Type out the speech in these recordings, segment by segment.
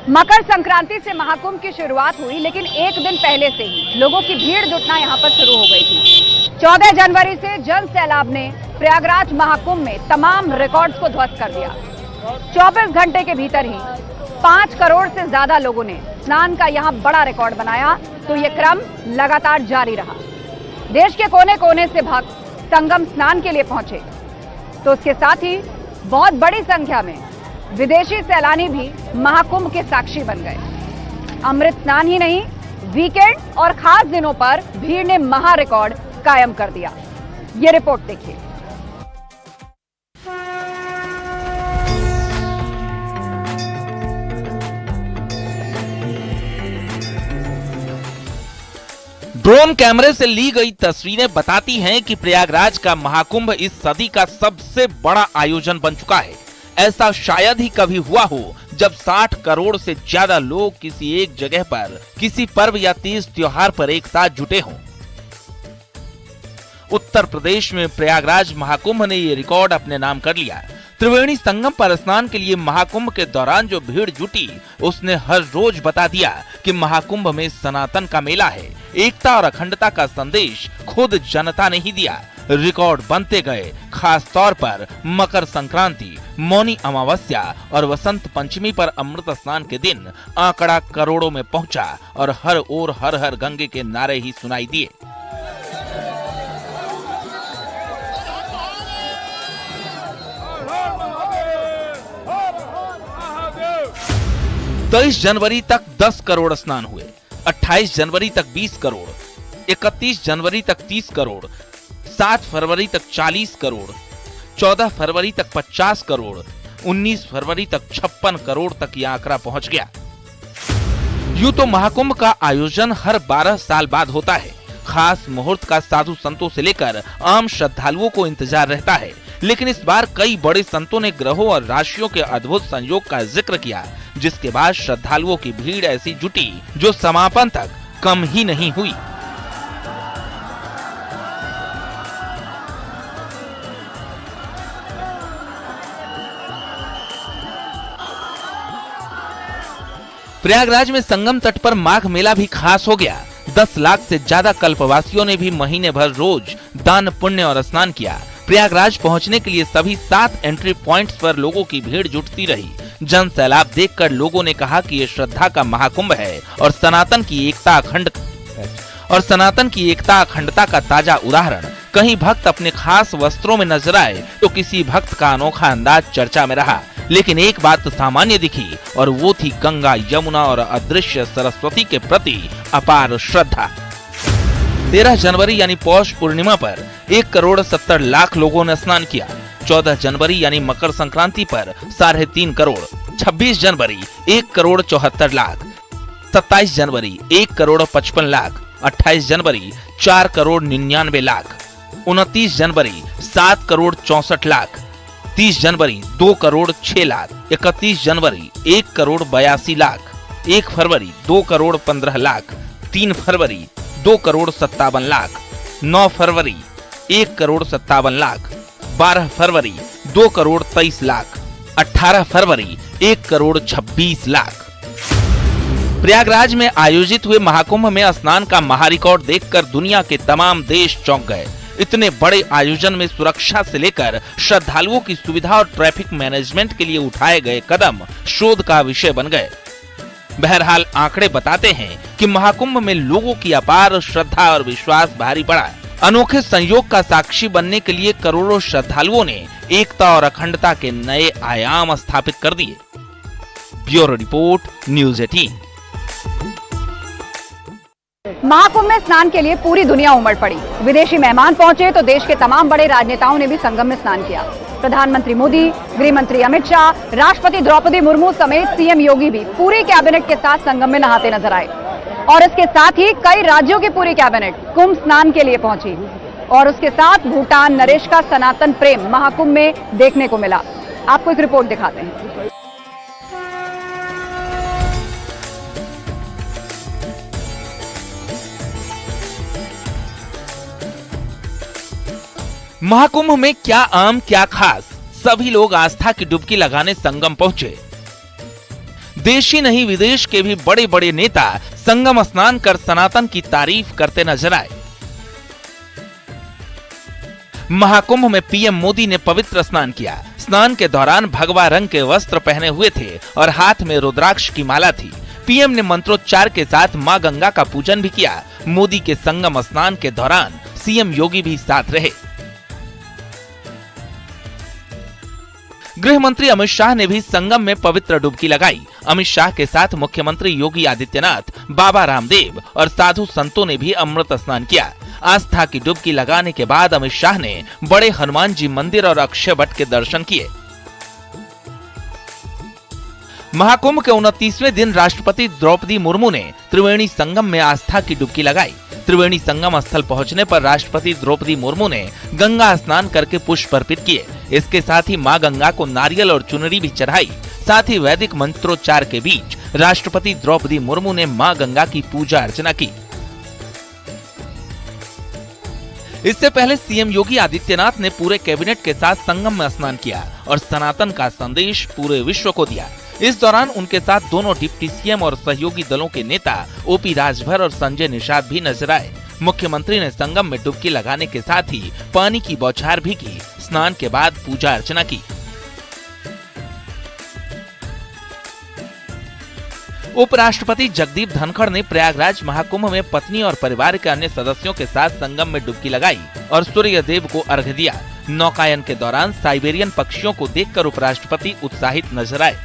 मकर संक्रांति से महाकुंभ की शुरुआत हुई, लेकिन एक दिन पहले से ही लोगों की भीड़ जुटना यहां पर शुरू हो गई थी। 14 जनवरी से जन सैलाब ने प्रयागराज महाकुंभ में तमाम रिकॉर्ड्स को ध्वस्त कर दिया। 24 घंटे के भीतर ही 5 करोड़ से ज्यादा लोगों ने स्नान का यहां बड़ा रिकॉर्ड बनाया, तो यह क्रम लगातार जारी रहा। देश के कोने कोने से भक्त संगम स्नान के लिए पहुंचे, तो उसके साथ ही बहुत बड़ी संख्या में विदेशी सैलानी भी महाकुंभ के साक्षी बन गए। अमृत स्नान ही नहीं, वीकेंड और खास दिनों पर भीड़ ने महा रिकॉर्ड कायम कर दिया। ये रिपोर्ट देखिए। ड्रोन कैमरे से ली गई तस्वीरें बताती हैं कि प्रयागराज का महाकुंभ इस सदी का सबसे बड़ा आयोजन बन चुका है। ऐसा शायद ही कभी हुआ हो जब 60 करोड़ से ज्यादा लोग किसी एक जगह पर किसी पर्व या तीज त्योहार पर एक साथ जुटे हों। उत्तर प्रदेश में प्रयागराज महाकुंभ ने ये रिकॉर्ड अपने नाम कर लिया। त्रिवेणी संगम पर स्नान के लिए महाकुंभ के दौरान जो भीड़ जुटी, उसने हर रोज बता दिया कि महाकुंभ में सनातन का मेला है। एकता और अखंडता का संदेश खुद जनता ने ही दिया। रिकॉर्ड बनते गए, खास तौर पर मकर संक्रांति, मौनी अमावस्या और वसंत पंचमी पर अमृत स्नान के दिन आंकड़ा करोड़ों में पहुंचा और हर ओर हर हर गंगे के नारे ही सुनाई दिए। 23 जनवरी तक 10 करोड़ स्नान हुए, 28 जनवरी तक 20 करोड़, 31 जनवरी तक 30 करोड़, 7 फरवरी तक 40 करोड़, 14 फरवरी तक 50 करोड़, 19 फरवरी तक 56 करोड़ तक यह आंकड़ा पहुंच गया। यूं तो महाकुंभ का आयोजन हर 12 साल बाद होता है। खास मुहूर्त का साधु संतों से लेकर आम श्रद्धालुओं को इंतजार रहता है, लेकिन इस बार कई बड़े संतों ने ग्रहों और राशियों के अद्भुत संयोग का जिक्र किया, जिसके बाद श्रद्धालुओं की भीड़ ऐसी जुटी जो समापन तक कम ही नहीं हुई। प्रयागराज में संगम तट पर माघ मेला भी खास हो गया। 10 लाख से ज्यादा कल्पवासियों ने भी महीने भर रोज दान पुण्य और स्नान किया। प्रयागराज पहुंचने के लिए सभी 7 एंट्री पॉइंट्स पर लोगों की भीड़ जुटती रही। जन सैलाब देखकर लोगों ने कहा कि ये श्रद्धा का महाकुंभ है और सनातन की एकता अखंडता का ताजा उदाहरण। कहीं भक्त अपने खास वस्त्रों में नजर आए तो किसी भक्त का अनोखा अंदाज चर्चा में रहा, लेकिन एक बात तो सामान्य दिखी और वो थी गंगा, यमुना और अदृश्य सरस्वती के प्रति अपार श्रद्धा। 13 जनवरी यानी पौष पूर्णिमा पर 1 करोड़ 70 लाख लोगों ने स्नान किया। 14 जनवरी यानी मकर संक्रांति पर 3.5 करोड़, 26 जनवरी 1 करोड़ 74 लाख, 27 जनवरी 1 करोड़ 55 लाख, 28 जनवरी 4 करोड़ 99 लाख, 29 जनवरी 7 करोड़ 64 लाख, 30 जनवरी 2 करोड़ 6 लाख, 31 जनवरी 1 करोड़ 82 लाख, 1 फरवरी 2 करोड़ 15 लाख, 3 फरवरी 2 करोड़ 57 लाख, 9 फरवरी 1 करोड़ 57 लाख, 12 फरवरी 2 करोड़ 23 लाख, 18 फरवरी 1 करोड़ 26 लाख। प्रयागराज में आयोजित हुए महाकुंभ में स्नान का महारिकॉर्ड देखकर दुनिया के तमाम देश चौंक गए। इतने बड़े आयोजन में सुरक्षा से लेकर श्रद्धालुओं की सुविधा और ट्रैफिक मैनेजमेंट के लिए उठाए गए कदम शोध का विषय बन गए। बहरहाल आंकड़े बताते हैं कि महाकुंभ में लोगों की अपार श्रद्धा और विश्वास भारी पड़ा। अनोखे संयोग का साक्षी बनने के लिए करोड़ों श्रद्धालुओं ने एकता और अखंडता के नए आयाम स्थापित कर दिए। Bureau report, news 18। महाकुंभ में स्नान के लिए पूरी दुनिया उमड़ पड़ी। विदेशी मेहमान पहुंचे तो देश के तमाम बड़े राजनेताओं ने भी संगम में स्नान किया। प्रधानमंत्री मोदी, गृह मंत्री अमित शाह, राष्ट्रपति द्रौपदी मुर्मू समेत सीएम योगी भी पूरी कैबिनेट के साथ संगम में नहाते नजर आए। और इसके साथ ही कई राज्यों की पूरी कैबिनेट कुंभ स्नान के लिए पहुंची और उसके साथ भूटान नरेश का सनातन प्रेम महाकुंभ में देखने को मिला। आपको एक रिपोर्ट दिखाते हैं। महाकुंभ में क्या आम क्या खास, सभी लोग आस्था की डुबकी लगाने संगम पहुंचे। देश ही नहीं विदेश के भी बड़े बड़े नेता संगम स्नान कर सनातन की तारीफ करते नजर आए। महाकुंभ में पीएम मोदी ने पवित्र स्नान किया। स्नान के दौरान भगवा रंग के वस्त्र पहने हुए थे और हाथ में रुद्राक्ष की माला थी। पीएम ने मंत्रोच्चार के साथ मां गंगा का पूजन भी किया। मोदी के संगम स्नान के दौरान सीएम योगी भी साथ रहे। गृह मंत्री अमित शाह ने भी संगम में पवित्र डुबकी लगाई। अमित शाह के साथ मुख्यमंत्री योगी आदित्यनाथ, बाबा रामदेव और साधु संतों ने भी अमृत स्नान किया। आस्था की डुबकी लगाने के बाद अमित शाह ने बड़े हनुमान जी मंदिर और अक्षय वट के दर्शन किए। महाकुंभ के 29वें दिन राष्ट्रपति द्रौपदी मुर्मू ने त्रिवेणी संगम में आस्था की डुबकी लगाई। त्रिवेणी संगम स्थल पहुंचने पर राष्ट्रपति द्रौपदी मुर्मू ने गंगा स्नान करके पुष्प अर्पित किए। इसके साथ ही मां गंगा को नारियल और चुनरी भी चढ़ाई। साथ ही वैदिक मंत्रोच्चार के बीच राष्ट्रपति द्रौपदी मुर्मू ने मां गंगा की पूजा अर्चना की। इससे पहले सीएम योगी आदित्यनाथ ने पूरे कैबिनेट के साथ संगम में स्नान किया और सनातन का संदेश पूरे विश्व को दिया। इस दौरान उनके साथ दोनों डिप्टी सीएम और सहयोगी दलों के नेता ओपी राजभर और संजय निषाद भी नजर आए। मुख्यमंत्री ने संगम में डुबकी लगाने के साथ ही पानी की बौछार भी की। स्नान के बाद पूजा अर्चना की। उपराष्ट्रपति जगदीप धनखड़ ने प्रयागराज महाकुंभ में पत्नी और परिवार के अन्य सदस्यों के साथ संगम में डुबकी लगाई और सूर्य देव को अर्घ्य दिया। नौकायन के दौरान साइबेरियन पक्षियों को देखकर उपराष्ट्रपति उत्साहित नजर आए।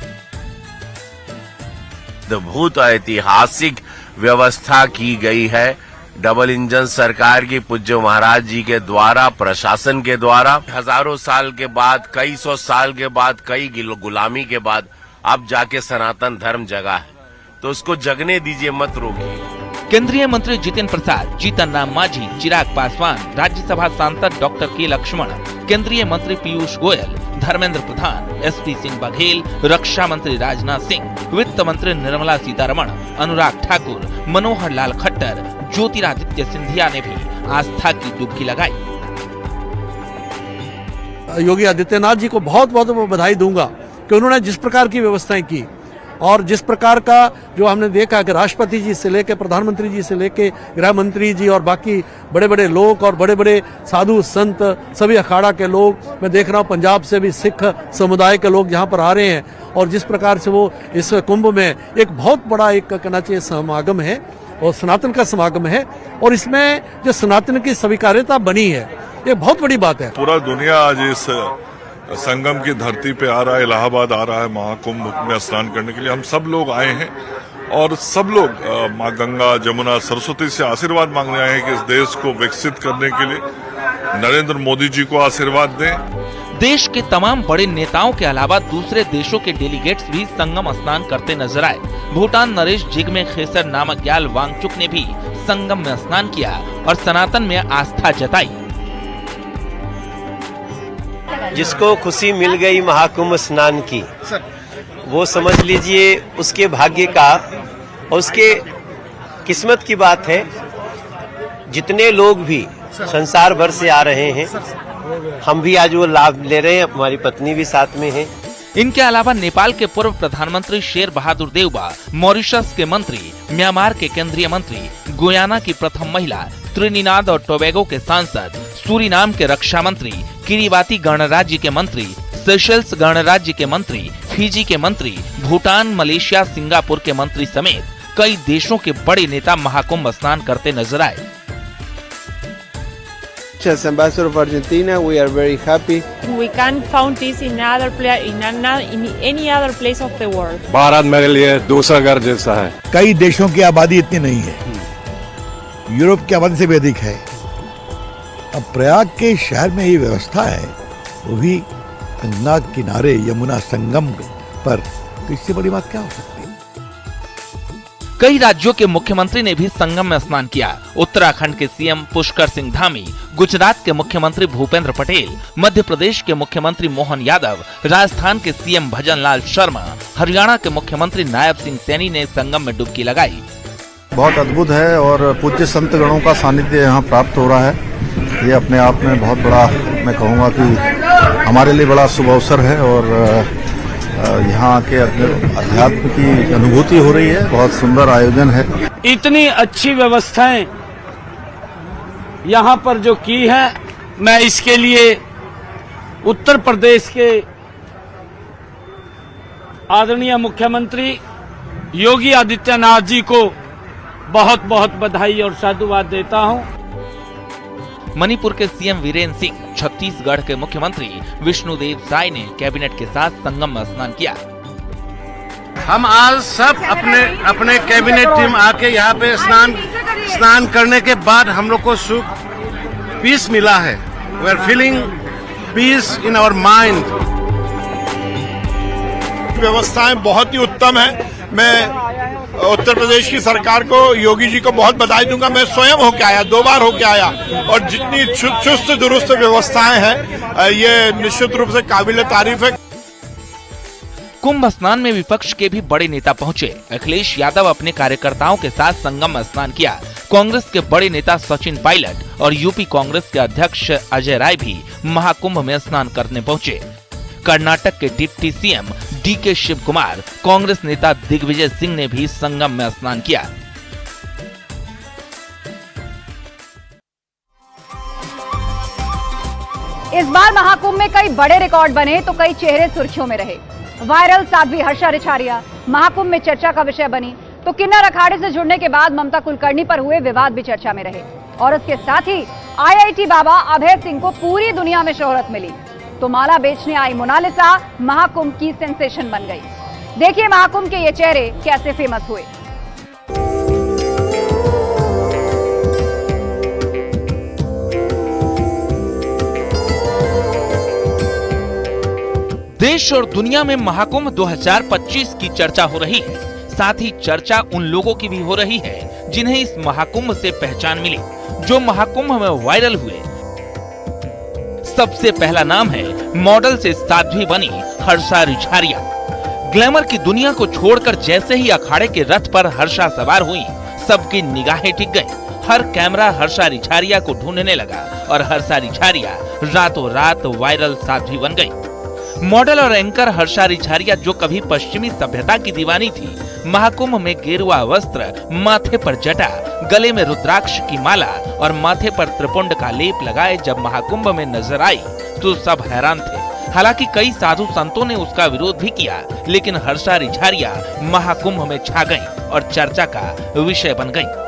अद्भुत ऐतिहासिक व्यवस्था की गई है। डबल इंजन सरकार की पूज्य महाराज जी के द्वारा, प्रशासन के द्वारा हजारों साल के बाद, कई सौ साल के बाद, कई गुलामी के बाद अब जाके सनातन धर्म जगा है, तो उसको जगने दीजिए, मत रोकिए। केंद्रीय मंत्री जितेंद्र प्रसाद, जीतन राम मांझी, चिराग पासवान, राज्यसभा सांसद डॉक्टर के लक्ष्मण, केंद्रीय मंत्री पीयूष गोयल, धर्मेंद्र प्रधान, एसपी सिंह बघेल, रक्षा मंत्री राजनाथ सिंह, वित्त मंत्री निर्मला सीतारमण, अनुराग ठाकुर, मनोहर लाल खट्टर, ज्योतिरादित्य सिंधिया ने भी आस्था की डुबकी लगाई। योगी आदित्यनाथ जी को बहुत बहुत बधाई दूंगा कि उन्होंने जिस प्रकार की व्यवस्थाएं की और जिस प्रकार का जो हमने देखा कि राष्ट्रपति जी से लेकर प्रधानमंत्री जी से लेकर गृह मंत्री जी और बाकी बड़े बड़े लोग और बड़े बड़े साधु संत, सभी अखाड़ा के लोग, मैं देख रहा हूँ पंजाब से भी सिख समुदाय के लोग यहाँ पर आ रहे हैं और जिस प्रकार से वो इस कुंभ में एक बहुत बड़ा एक कहना चाहिए समागम है और सनातन का समागम है और इसमें जो सनातन की स्वीकार्यता बनी है, ये बहुत बड़ी बात है। पूरा दुनिया आज इस संगम की धरती पे आ रहा है, इलाहाबाद आ रहा है महाकुंभ में स्नान करने के लिए। हम सब लोग आए हैं और सब लोग माँ गंगा, जमुना, सरस्वती से आशीर्वाद मांगने आए हैं कि इस देश को विकसित करने के लिए नरेंद्र मोदी जी को आशीर्वाद दें। देश के तमाम बड़े नेताओं के अलावा दूसरे देशों के डेलीगेट्स भी संगम स्नान करते नजर आए। भूटान नरेश जिग्मे खेसर नामक ग्याल वांगचुक ने भी संगम में स्नान किया और सनातन में आस्था जताई। जिसको खुशी मिल गई महाकुंभ स्नान की, वो समझ लीजिए उसके भाग्य का और उसके किस्मत की बात है। जितने लोग भी संसार भर से आ रहे हैं, हम भी आज वो लाभ ले रहे हैं, हमारी पत्नी भी साथ में है। इनके अलावा नेपाल के पूर्व प्रधानमंत्री शेर बहादुर देउबा, मॉरिशस के मंत्री, म्यांमार के केंद्रीय मंत्री, गुयाना की प्रथम महिला, त्रिनिदाद और टोबैगो के सांसद, सूरीनाम के रक्षा मंत्री, किरिबाती गणराज्य के मंत्री, सेशल्स गणराज्य के मंत्री, फिजी के मंत्री, भूटान, मलेशिया, सिंगापुर के मंत्री समेत कई देशों के बड़े नेता महाकुंभ स्नान करते नजर आए। As Ambassador of Argentina, we are very happy. We can't find this in any other place of the world. Bharat मेरे लिए दूसरा घर जैसा है। कई देशों की आबादी इतनी नहीं है, यूरोप की आबादी से भी अधिक है। अब प्रयाग के शहर में ये व्यवस्था है, वो भी गंगा किनारे यमुना संगम पर, तो इससे बड़ी बात क्या हो सकती है। कई राज्यों के मुख्यमंत्री ने भी संगम में स्नान किया। उत्तराखंड के सीएम पुष्कर सिंह धामी, गुजरात के मुख्यमंत्री भूपेंद्र पटेल, मध्य प्रदेश के मुख्यमंत्री मोहन यादव, राजस्थान के सीएम भजन लाल शर्मा, हरियाणा के मुख्यमंत्री नायब सिंह सैनी ने संगम में डुबकी लगाई। बहुत अद्भुत है और पूज्य संत गणों का सानिध्य यहाँ प्राप्त हो रहा है। ये अपने आप में बहुत बड़ा, मैं कहूँगा कि हमारे लिए बड़ा शुभ अवसर है और यहाँ आके अपने अध्यात्म की अनुभूति हो रही है। बहुत सुंदर आयोजन है। इतनी अच्छी व्यवस्थाएं यहाँ पर जो की है, मैं इसके लिए उत्तर प्रदेश के आदरणीय मुख्यमंत्री योगी आदित्यनाथ जी को बहुत बहुत बधाई और साधुवाद देता हूं। मणिपुर के सीएम वीरेंद्र सिंह, छत्तीसगढ़ के मुख्यमंत्री विष्णुदेव साय ने कैबिनेट के साथ संगम में स्नान किया। हम आज सब अपने कैबिनेट टीम आके यहाँ पे स्नान करने के बाद हम लोग को सुख पीस मिला है। We are feeling peace in our mind. व्यवस्थाएं बहुत ही उत्तम है। मैं उत्तर प्रदेश की सरकार को, योगी जी को बहुत बधाई दूंगा। मैं स्वयं होके आया, 2 बार होके आया, और जितनी चुस्त दुरुस्त व्यवस्थाएं हैं, ये निश्चित रूप से काबिल तारीफ है। कुंभ स्नान में विपक्ष के भी बड़े नेता पहुंचे। अखिलेश यादव अपने कार्यकर्ताओं के साथ संगम में स्नान किया। कांग्रेस के बड़े नेता सचिन पायलट और यूपी कांग्रेस के अध्यक्ष अजय राय भी महाकुंभ में स्नान करने पहुंचे। कर्नाटक के deputy CM DK Shivakumar, Congress नेता दिग्विजय सिंह ने भी संगम में स्नान किया। इस बार महाकुंभ में कई बड़े रिकॉर्ड बने तो कई चेहरे सुर्खियों में रहे। वायरल साध्वी हर्षा रिछारिया महाकुंभ में चर्चा का विषय बनी, तो किन्नर अखाड़े से जुड़ने के बाद ममता कुलकर्णी पर हुए विवाद भी चर्चा में रहे। और उसके साथ ही आईआईटी बाबा अभय सिंह को पूरी दुनिया में शोहरत मिली, तो माला बेचने आई मोनालिसा महाकुंभ की सेंसेशन बन गई। देखिए महाकुंभ के ये चेहरे कैसे फेमस हुए। देश और दुनिया में महाकुंभ 2025 की चर्चा हो रही है। साथ ही चर्चा उन लोगों की भी हो रही है जिन्हें इस महाकुंभ से पहचान मिली, जो महाकुंभ में वायरल हुए। सबसे पहला नाम है मॉडल से साध्वी बनी हर्षा रिछारिया। ग्लैमर की दुनिया को छोड़कर जैसे ही अखाड़े के रथ पर हर्षा सवार हुई, सबकी निगाहें टिक गईं। हर कैमरा हर्षा रिछारिया को ढूंढने लगा और हर्षा रिछारिया रातों रात वायरल साध्वी बन गई। मॉडल और एंकर हर्षा रिछारिया, जो कभी पश्चिमी सभ्यता की दीवानी थी, महाकुंभ में गेरुआ वस्त्र, माथे पर जटा, गले में रुद्राक्ष की माला और माथे पर त्रिपुंड का लेप लगाए जब महाकुंभ में नजर आई तो सब हैरान थे। हालांकि कई साधु संतों ने उसका विरोध भी किया, लेकिन हर्षा रिछारिया महाकुंभ में छा गईं और चर्चा का विषय बन गईं।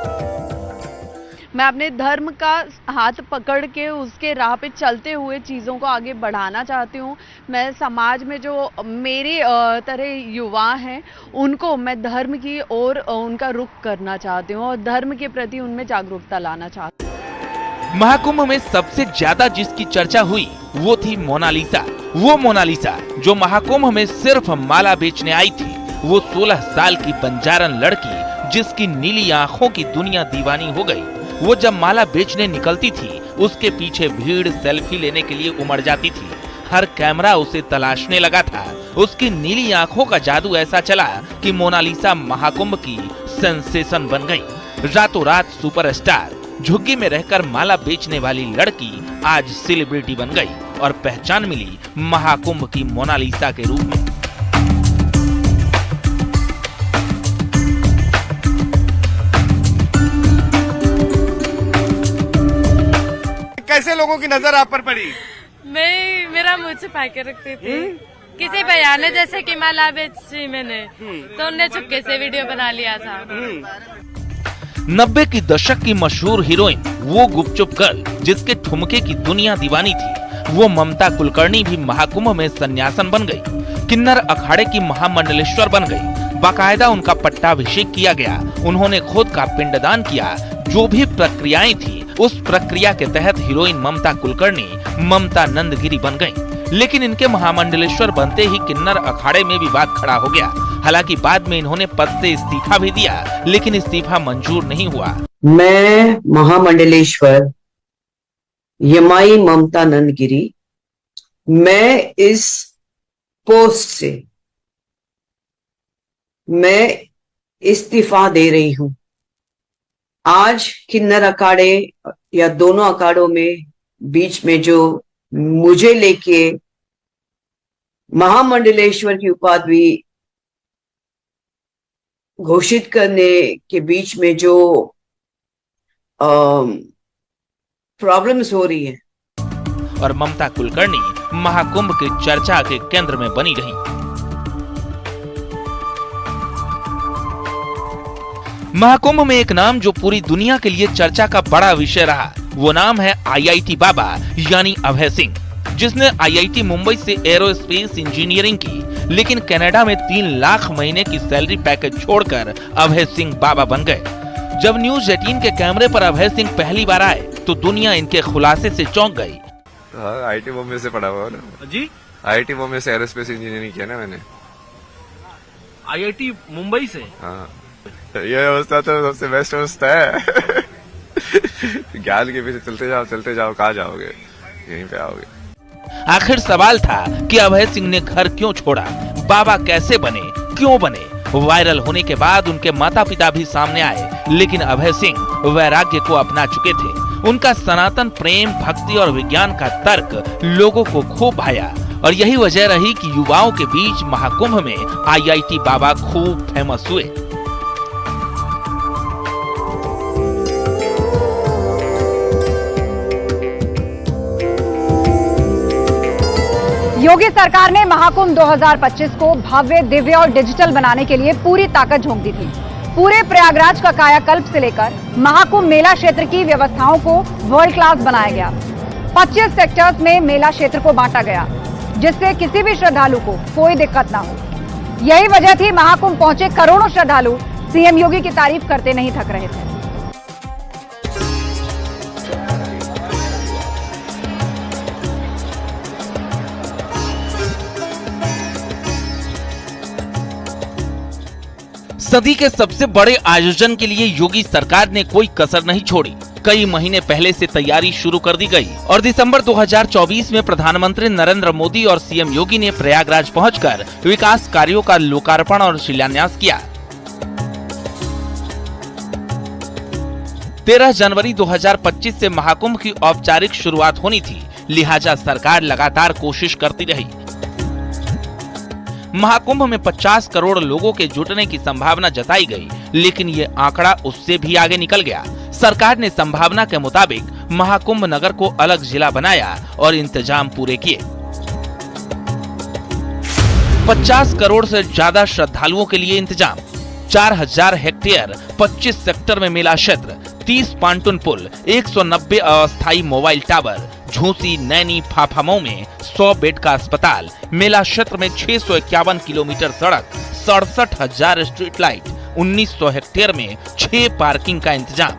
मैं अपने धर्म का हाथ पकड़ के उसके राह पे चलते हुए चीज़ों को आगे बढ़ाना चाहती हूँ। मैं समाज में जो मेरे तरह युवा हैं, उनको मैं धर्म की ओर उनका रुख करना चाहती हूँ और धर्म के प्रति उनमें जागरूकता लाना चाहती हूँ। महाकुंभ में सबसे ज्यादा जिसकी चर्चा हुई वो थी मोनालिसा। वो मोनालिसा जो महाकुंभ में सिर्फ माला बेचने आई थी, वो 16 साल की बंजारन लड़की जिसकी नीली आंखों की दुनिया दीवानी हो गई। वो जब माला बेचने निकलती थी, उसके पीछे भीड़ सेल्फी लेने के लिए उमड़ जाती थी। हर कैमरा उसे तलाशने लगा था। उसकी नीली आंखों का जादू ऐसा चला कि मोनालिसा महाकुंभ की सेंसेशन बन गई। रातों रात सुपरस्टार, झुग्गी में रहकर माला बेचने वाली लड़की आज सेलिब्रिटी बन गई और पहचान मिली महाकुंभ की मोनालिसा के रूप में। कैसे लोगों की नजर आप पर पड़ी? मेरा मुंह छुपा के रखती थी। किसी भैया ने जैसे कि माला बेची मैंने, तो उनने चुपके से वीडियो बना लिया था। 90 की दशक की मशहूर हीरोइन, वो गुपचुप गर्ल जिसके ठुमके की दुनिया दीवानी थी, वो ममता कुलकर्णी भी महाकुंभ में सन्यासन बन गई। किन्नर अखाड़े की महामंडलेश्वर बन गई। बाकायदा उनका पट्टाभिषेक किया गया। उन्होंने खुद का पिंडदान किया। जो भी प्रक्रियाएं थी, उस प्रक्रिया के तहत हीरोइन ममता कुलकर्णी ममता नंदगिरी बन गईं। लेकिन इनके महामंडलेश्वर बनते ही किन्नर अखाड़े में विवाद खड़ा हो गया। हालांकि बाद में इन्होंने पद से इस्तीफा भी दिया, लेकिन इस्तीफा मंजूर नहीं हुआ। मैं महामंडलेश्वर यमाई ममता नंदगिरी, मैं इस पोस्ट से मैं इस्तीफा दे रही हूं। आज किन्नर अखाड़े या दोनों अखाड़ों में बीच में जो मुझे लेके महामंडलेश्वर की उपाधि घोषित करने के बीच में जो प्रॉब्लम्स हो रही है, और ममता कुलकर्णी महाकुंभ की चर्चा के केंद्र में बनी रही। महाकुंभ में एक नाम जो पूरी दुनिया के लिए चर्चा का बड़ा विषय रहा, वो नाम है IIT बाबा यानी अभय सिंह, जिसने IIT मुंबई से एरोस्पेस इंजीनियरिंग की, लेकिन कनाडा में 3 लाख महीने की सैलरी पैकेज छोड़कर अभय सिंह बाबा बन गए। जब न्यूज 18 के कैमरे पर अभय सिंह पहली बार आए तो दुनिया इनके खुलासे से चौंक गई। IIT मुंबई से पढ़ा हुआ ना जी। IIT मुंबई से एरोस्पेस इंजीनियरिंग किया ना मैंने। IIT मुंबई से? हाँ, ये अवस्था तो सबसे बेस्ट अवस्था है। ज्ञान के पीछे चलते जाओ, कहाँ जाओगे, यहीं पे आओगे। आखिर सवाल था कि अभय सिंह ने घर क्यों छोड़ा, बाबा कैसे बने, क्यों बने। वायरल होने के बाद उनके माता पिता भी सामने आए, लेकिन अभय सिंह वैराग्य को अपना चुके थे। उनका सनातन प्रेम, भक्ति और विज्ञान का तर्क लोगों को खूब भाया, और यही वजह रही कि युवाओं के बीच महाकुंभ में IIT बाबा खूब फेमस हुए। योगी सरकार ने महाकुंभ 2025 को भव्य, दिव्य और डिजिटल बनाने के लिए पूरी ताकत झोंक दी थी। पूरे प्रयागराज का कायाकल्प से लेकर महाकुंभ मेला क्षेत्र की व्यवस्थाओं को वर्ल्ड क्लास बनाया गया। 25 सेक्टर्स में मेला क्षेत्र को बांटा गया, जिससे किसी भी श्रद्धालु को कोई दिक्कत ना हो। यही वजह थी महाकुंभ पहुंचे करोड़ों श्रद्धालु सीएम योगी की तारीफ करते नहीं थक रहे थे। सदी के सबसे बड़े आयोजन के लिए योगी सरकार ने कोई कसर नहीं छोड़ी। कई महीने पहले से तैयारी शुरू कर दी गई और दिसंबर 2024 में प्रधानमंत्री नरेंद्र मोदी और सीएम योगी ने प्रयागराज पहुंचकर विकास कार्यों का लोकार्पण और शिलान्यास किया। 13 जनवरी 2025 से महाकुंभ की औपचारिक शुरुआत होनी थी, लिहाजा सरकार लगातार कोशिश करती रही। महाकुंभ में 50 करोड़ लोगों के जुटने की संभावना जताई गई, लेकिन ये आंकड़ा उससे भी आगे निकल गया। सरकार ने संभावना के मुताबिक महाकुंभ नगर को अलग जिला बनाया और इंतजाम पूरे किए। 50 करोड़ से ज्यादा श्रद्धालुओं के लिए इंतजाम, 4000 हेक्टेयर 25 सेक्टर में मेला क्षेत्र, 30 पांटून पुल, 190 अस्थायी मोबाइल टावर, झूसी, नैनी, फाफामऊ में 100 बेड का अस्पताल, मेला क्षेत्र में 651 किलोमीटर सड़क, 67,000 स्ट्रीट लाइट, 1900 हेक्टेयर में 6 पार्किंग का इंतजाम।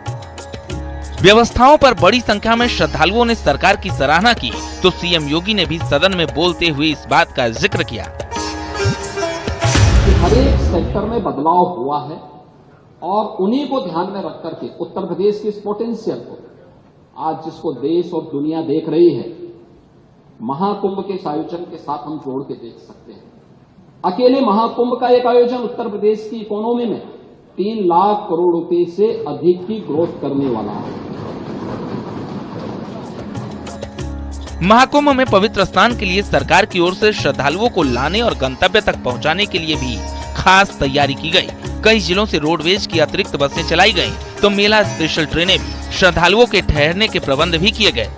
व्यवस्थाओं पर बड़ी संख्या में श्रद्धालुओं ने सरकार की सराहना की, तो सीएम योगी ने भी सदन में बोलते हुए इस बात का जिक्र किया। हर एक सेक्टर में बदलाव हुआ है और उन्हीं को ध्यान में रख करके उत्तर प्रदेश की इस पोटेंशियल को आज जिसको देश और दुनिया देख रही है, महाकुंभ के इस आयोजन के साथ हम जोड़ के देख सकते हैं। अकेले महाकुंभ का एक आयोजन उत्तर प्रदेश की इकोनॉमी में 3 लाख करोड़ रुपए से अधिक की ग्रोथ करने वाला है। महाकुंभ में पवित्र स्नान के लिए सरकार की ओर से श्रद्धालुओं को लाने और गंतव्य तक पहुंचाने के लिए भी खास तैयारी की गई। कई जिलों से रोडवेज की अतिरिक्त बसें चलाई गईं, तो मेला स्पेशल ट्रेनें भी, श्रद्धालुओं के ठहरने के प्रबंध भी किए गए।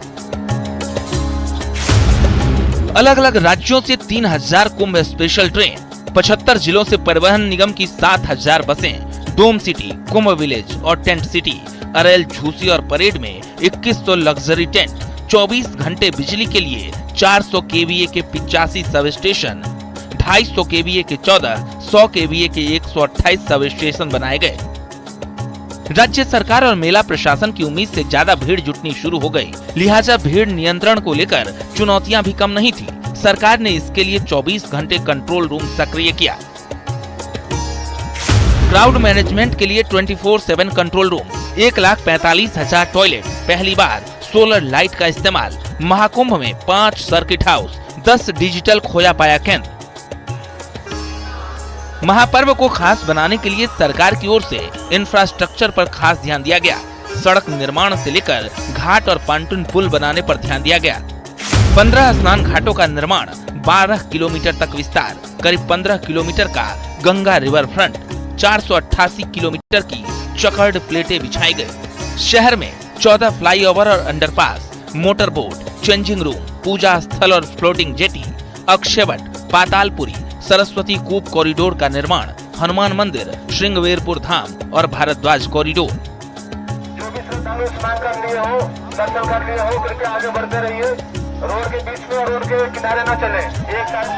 अलग अलग राज्यों से 3000 कुंभ स्पेशल ट्रेन, 75 जिलों से परिवहन निगम की 7000 बसें, डोम सिटी, कुंभ विलेज और टेंट सिटी, अरेल, झूसी और परेड में 2100 लग्जरी टेंट, 24 घंटे बिजली के लिए 400 केवीए के 85 सब स्टेशन, 250 केवीए के 14, 100 केवीए के 128 सब स्टेशन बनाए गए। राज्य सरकार और मेला प्रशासन की उम्मीद से ज्यादा भीड़ जुटनी शुरू हो गई, लिहाजा भीड़ नियंत्रण को लेकर चुनौतियां भी कम नहीं थी। सरकार ने इसके लिए 24 घंटे कंट्रोल रूम सक्रिय किया। क्राउड मैनेजमेंट के लिए 24/7 कंट्रोल रूम, 1,45,000 टॉयलेट, पहली बार सोलर लाइट का इस्तेमाल, महाकुंभ में 5 सर्किट हाउस, 10 डिजिटल खोया पाया केंद्र। महापर्व को खास बनाने के लिए सरकार की ओर से इंफ्रास्ट्रक्चर पर खास ध्यान दिया गया। सड़क निर्माण से लेकर घाट और पांटून पुल बनाने पर ध्यान दिया गया। 15 स्नान घाटों का निर्माण, 12 किलोमीटर तक विस्तार, करीब 15 किलोमीटर का गंगा रिवर फ्रंट, 488 किलोमीटर की चकर्ड प्लेटें बिछाई गई। शहर में 14 फ्लाईओवर और underpass, motor boat, changing room, पूजा स्थल और floating jetty, Akshayavat, Patalpuri, Saraswati Koop corridor का निर्माण, हनुमान मंदिर, श्रृंगवेरपुर धाम और भारद्वाज कॉरिडोर। जो भी श्रद्धालु स्नान कर लिए हो, दर्शन कर लिए हो, कृपया आगे बढ़ते रहिए। रोड के बीच में और रोड के किनारे न चले। एक साइड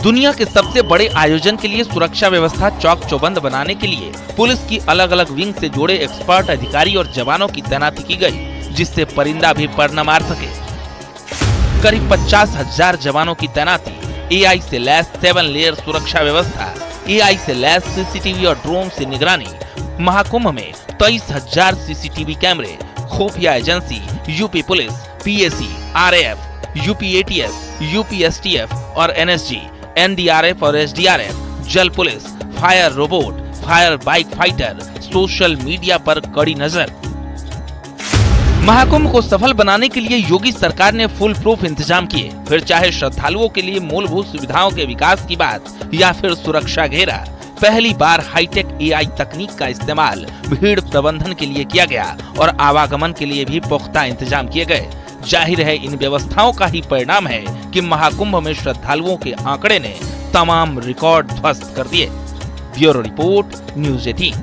दुनिया के सबसे बड़े आयोजन के लिए सुरक्षा व्यवस्था चौक चौबंद बनाने के लिए पुलिस की अलग अलग विंग से जुड़े एक्सपर्ट अधिकारी और जवानों की तैनाती की गई, जिससे परिंदा भी पर न मार सके। करीब 50,000 जवानों की तैनाती, एआई से लैस 7 लेयर सुरक्षा व्यवस्था, एआई से लैस सीसीटीवी और ड्रोन से निगरानी। महाकुंभ में 23,000 सीसीटीवी कैमरे, खुफिया agency, UP police, PAC, RAF, UP ATS, UP STF और एनएसजी, एनडीआरएफ और एसडीआरएफ, जल police, fire robot, fire bike fighter, social media पर कड़ी नजर। महाकुंभ को सफल बनाने के लिए योगी सरकार ने फुल प्रूफ इंतजाम किए, फिर चाहे श्रद्धालुओं के लिए मूलभूत सुविधाओं के विकास की बात या फिर सुरक्षा घेरा। पहली बार हाईटेक एआई तकनीक का इस्तेमाल भीड़ प्रबंधन के लिए किया गया और आवागमन के लिए भी पुख्ता इंतजाम किए गए। जाहिर है इन व्यवस्थाओं का ही परिणाम है कि महाकुंभ में श्रद्धालुओं के आंकड़े ने तमाम रिकॉर्ड ध्वस्त कर दिए। Bureau report, news 18।